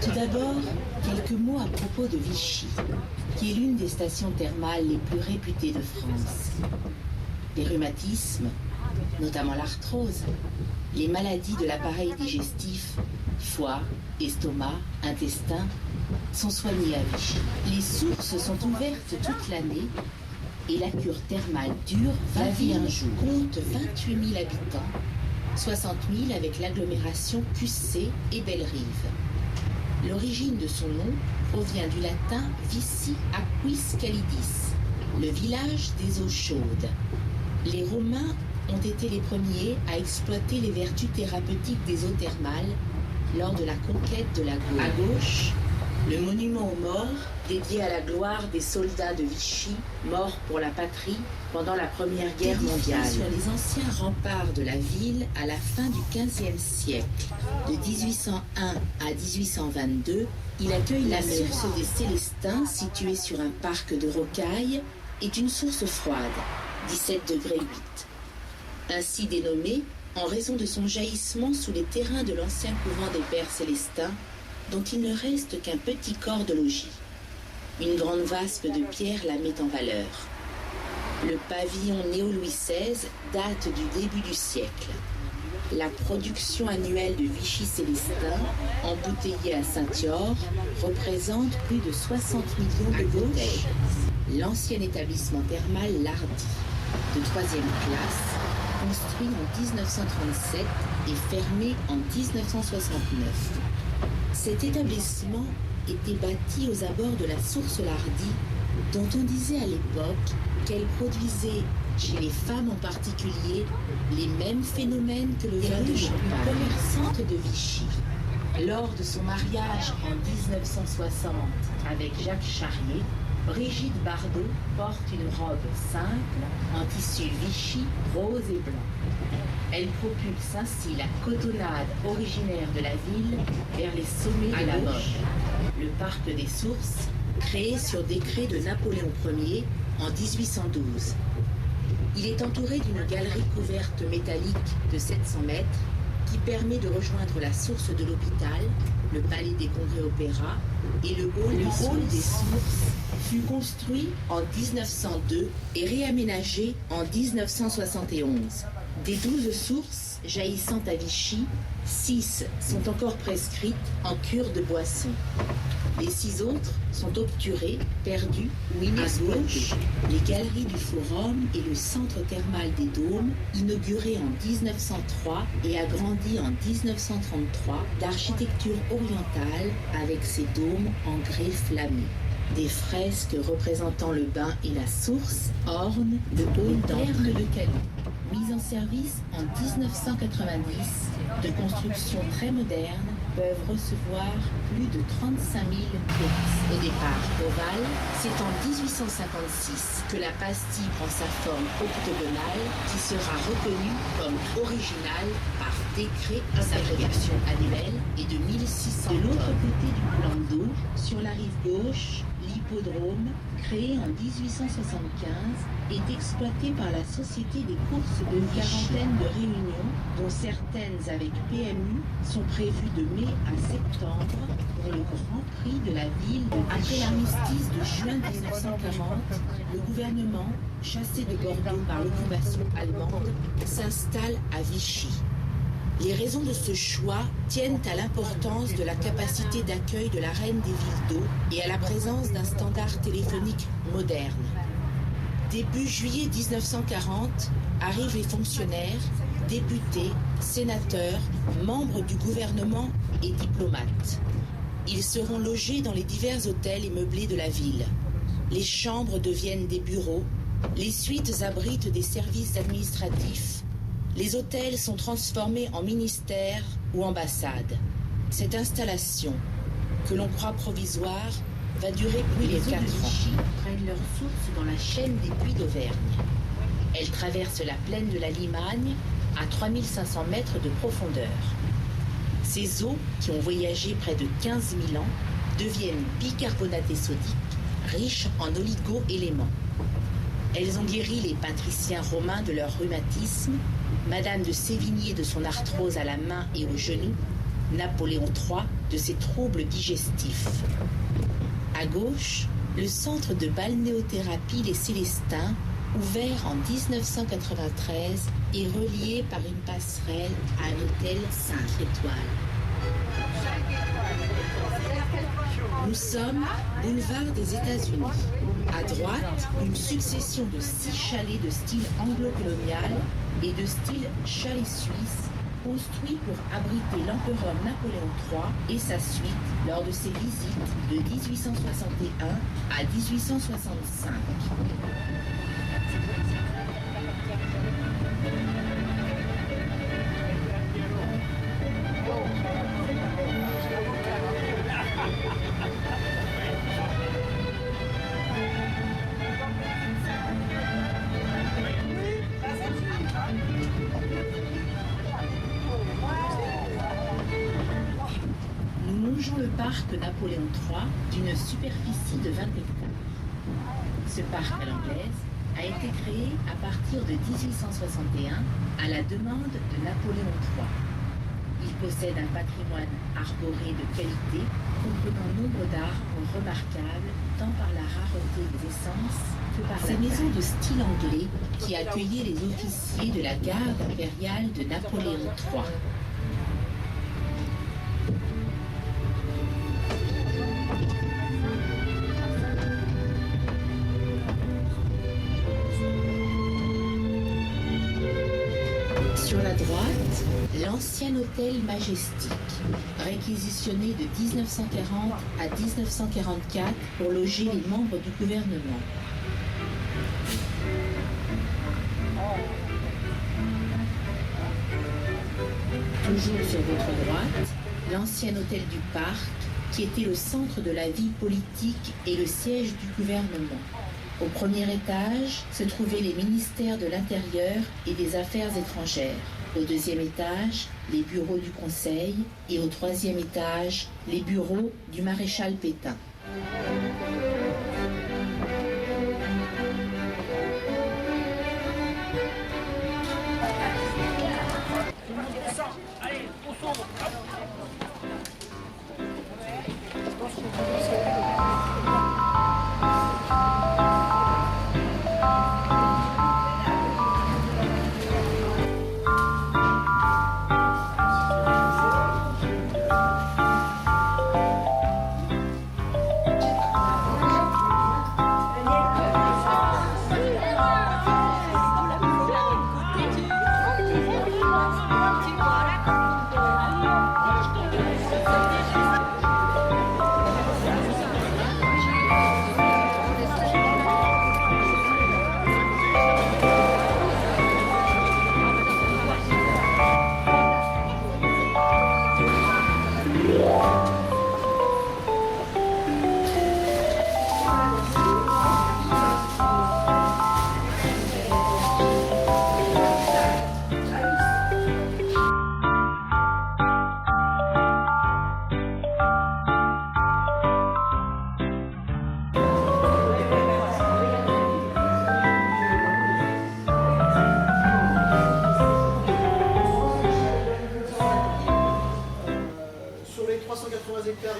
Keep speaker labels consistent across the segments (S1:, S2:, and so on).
S1: Tout d'abord, quelques mots à propos de Vichy, qui est l'une des stations thermales les plus réputées de France. Les rhumatismes, notamment l'arthrose, les maladies de l'appareil digestif, foie, estomac, intestin, sont soignés à Vichy. Les sources sont ouvertes toute l'année et la cure thermale dure 21 jours. Compte 28 000 habitants, 60 000 avec l'agglomération QC et Bellerive. L'origine de son nom provient du latin Vici Aquis Calidis, le village des eaux chaudes. Les Romains ont été les premiers à exploiter les vertus thérapeutiques des eaux thermales lors de la conquête de la Gaule. À gauche, le monument aux morts dédié à la gloire des soldats de Vichy morts pour la patrie pendant la Première Guerre mondiale. Sur les anciens remparts de la ville à la fin du XVe siècle, de 1801 à 1822, il accueille la source des Célestins située sur un parc de rocailles, est une source froide, 17 degrés 8. Ainsi dénommée en raison de son jaillissement sous les terrains de l'ancien couvent des Pères Célestins, dont il ne reste qu'un petit corps de logis. Une grande vasque de pierre la met en valeur. Le pavillon néo-Louis XVI date du début du siècle. La production annuelle de Vichy Célestin, embouteillée à Saint-Thior, représente plus de 60 millions de bouteilles. L'ancien établissement thermal Lardy, de 3e classe, construit en 1937 et fermé en 1969. Cet établissement était bâti aux abords de la source Lardy, dont on disait à l'époque qu'elle produisait, chez les femmes en particulier, les mêmes phénomènes que le vin de champagne. Commerçante de Vichy, lors de son mariage en 1960 avec Jacques Charrier, Brigitte Bardot porte une robe simple en tissu Vichy rose et blanc. Elle propulse ainsi la cotonnade originaire de la ville vers les sommets de la mode. Le parc des Sources, créé sur décret de Napoléon Ier en 1812. Il est entouré d'une galerie couverte métallique de 700 mètres qui permet de rejoindre la source de l'hôpital, le palais des congrès-opéra et le hall des Sources fut construit en 1902 et réaménagé en 1971. Des 12 sources jaillissant à Vichy, 6 sont encore prescrites en cure de boisson. Les 6 autres sont obturées, perdues ou inexploitées. Les galeries du Forum et le centre thermal des Dômes, inauguré en 1903 et agrandi en 1933, d'architecture orientale avec ses dômes en grès flammé. Des fresques représentant le bain et la source ornent le hall d'entrée de Calais. Mise en service en 1990, de construction très moderne, peuvent recevoir plus de 35 000 pièces. Au départ ovale, c'est en 1856 que la pastille prend sa forme octogonale qui sera reconnue comme originale par décret. Sa production annuelle est de 1600 tonnes. De l'autre côté du plan d'eau, sur la rive gauche, l'hippodrome, créé en 1875, est exploité par la Société des courses de Vichy. Une quarantaine de réunions, dont certaines avec PMU, sont prévues de mai à septembre pour le Grand Prix de la ville de Vichy. Après l'armistice de juin 1940, le gouvernement, chassé de Bordeaux par l'occupation allemande, s'installe à Vichy. Les raisons de ce choix tiennent à l'importance de la capacité d'accueil de la Reine des Villes d'Eau et à la présence d'un standard téléphonique moderne. Début juillet 1940, arrivent les fonctionnaires, députés, sénateurs, membres du gouvernement et diplomates. Ils seront logés dans les divers hôtels et meublés de la ville. Les chambres deviennent des bureaux, les suites abritent des services administratifs. Les hôtels sont transformés en ministères ou ambassades. Cette installation, que l'on croit provisoire, va durer plus de 4 ans. Vichy prennent leur source dans la chaîne des Puits d'Auvergne. Elle traverse la plaine de la Limagne à 3500 mètres de profondeur. Ces eaux, qui ont voyagé près de 15 000 ans, deviennent bicarbonatées sodiques, riches en oligo-éléments. Elles ont guéri les patriciens romains de leur rhumatisme, Madame de Sévigné de son arthrose à la main et au genou, Napoléon III de ses troubles digestifs. À gauche, le centre de balnéothérapie Les Célestins, ouvert en 1993 et relié par une passerelle à un hôtel 5 étoiles. Nous sommes boulevard des États-Unis. À droite, une succession de 6 chalets de style anglo-colonial et de style chalet suisse, construits pour abriter l'empereur Napoléon III et sa suite lors de ses visites de 1861 à 1865. Le parc Napoléon III d'une superficie de 20 hectares. Ce parc à l'anglaise a été créé à partir de 1861 à la demande de Napoléon III. Il possède un patrimoine arboré de qualité comprenant nombre d'arbres remarquables tant par la rareté des essences que par sa maison de style anglais qui accueillait les officiers de la garde impériale de Napoléon III. Sur la droite, l'ancien hôtel Majestic, réquisitionné de 1940 à 1944 pour loger les membres du gouvernement. Toujours sur votre droite, l'ancien hôtel du Parc, qui était le centre de la vie politique et le siège du gouvernement. Au premier étage se trouvaient les ministères de l'Intérieur et des Affaires étrangères. Au deuxième étage, les bureaux du Conseil et au troisième étage, les bureaux du maréchal Pétain.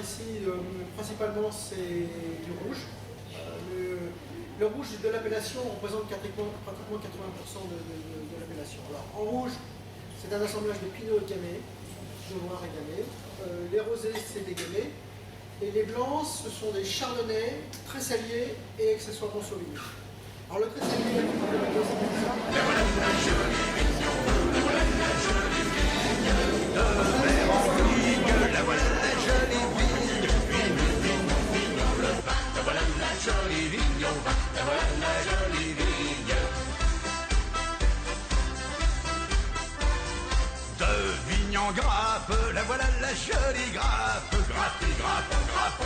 S2: Ici, principalement, c'est du rouge. Le rouge de l'appellation représente pratiquement 80% de l'appellation. Alors, en rouge, c'est un assemblage de pinot et gamay, de noir et gamay. Les rosés, c'est des gamay. Et les blancs, ce sont des chardonnays, très saliers et accessoirement sauvignon. Alors, le très salier,
S3: De Vignan grappe, la voilà la jolie grappe, grappe, grappe, grappe.